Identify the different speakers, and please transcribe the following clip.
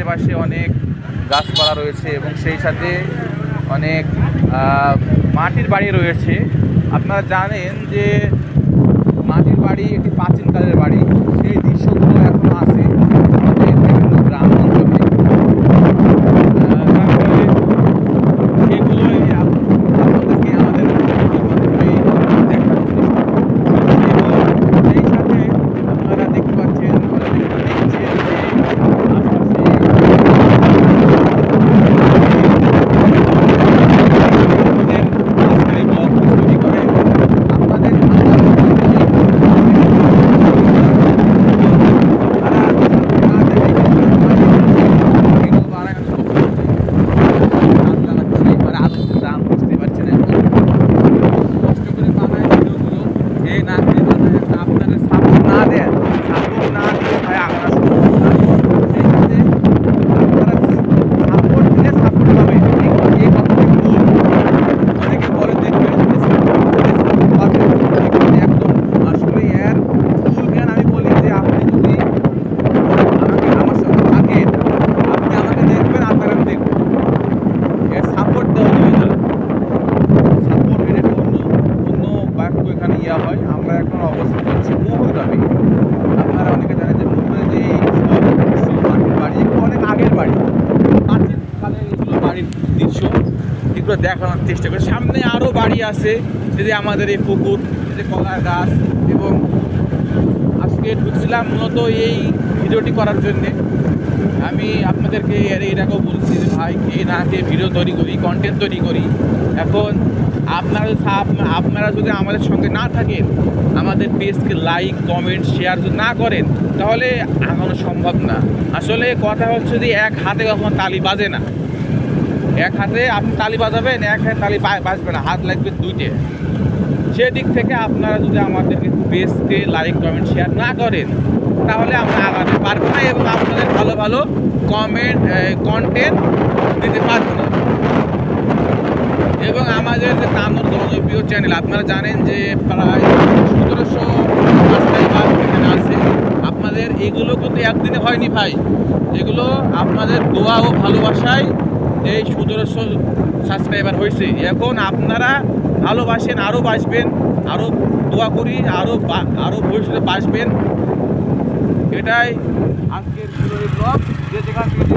Speaker 1: আশেপাশে অনেক গাছপালা রয়েছে এবং সেই সাথে অনেক মাটির বাড়ি রয়েছে। আপনারা জানেন যে মাটির বাড়ি একটি প্রাচীনকালের বাড়ি, সেই দৃশ্যগুলো এখনো আছে আমাদের বিভিন্ন গ্রাম অঞ্চলে। সেগুলোই আপনাদেরকে আমাদের মাধ্যমে দেখাচ্ছি। সেই সাথে আপনারা দেখতে পাচ্ছেন, হয়। আমরা এখন অবস্থান করছি মুহুরগামে। আপনারা অনেকে জানেন যে মুহুরে যে মাটির বাড়ি, অনেক আগের বাড়ি, প্রাচীনকালের এগুলো বাড়ির দৃশ্য এগুলো দেখানোর চেষ্টা করি। সামনে আরও বাড়ি আছে, যে আমাদের এই পুকুর, যে কলার গাছ। এবং আজকে ঢুকছিলাম মূলত এই ভিডিওটি করার জন্যে। আমি আপনাদেরকে এর আগেও বলছি যে ভাই কে না কে ভিডিও তৈরি করি, কন্টেন্ট তৈরি করি। এখন আপনারা যদি আমাদের সঙ্গে না থাকেন, আমাদের পেজকে লাইক কমেন্ট শেয়ার যদি না করেন, তাহলে আগানো সম্ভব না। আসলে কথা হচ্ছে যে এক হাতে কখনো তালি বাজে না। এক হাতে আপনি তালি বাজাবেন, এক হাতে তালি বাজবে না, হাত লাগবে দুইটে। সেদিক থেকে আপনারা যদি আমাদেরকে পেজকে লাইক কমেন্ট শেয়ার না করেন, তাহলে আমরা আগাতে পারবো না এবং আপনাদের ভালো ভালো কন্টেন্ট দিতে পারবো না। এবং আমাদের যে তানোর জনপ্রিয় চ্যানেল, আপনারা জানেন যে প্রায় 1700 সাবস্ক্রাইবার এখানে আছে। আপনাদের এগুলো কিন্তু একদিনে হয়নি ভাই, এগুলো আপনাদের দোয়া ও ভালোবাসায় এই 1700 সাবস্ক্রাইবার হয়েছে। এখন আপনারা ভালোবাসেন, আরও বাসবেন, আরও দোয়া করি আরও ভবিষ্যতে বাসবেন। এটাই আজকের ব্লগ। যে যেখান থেকে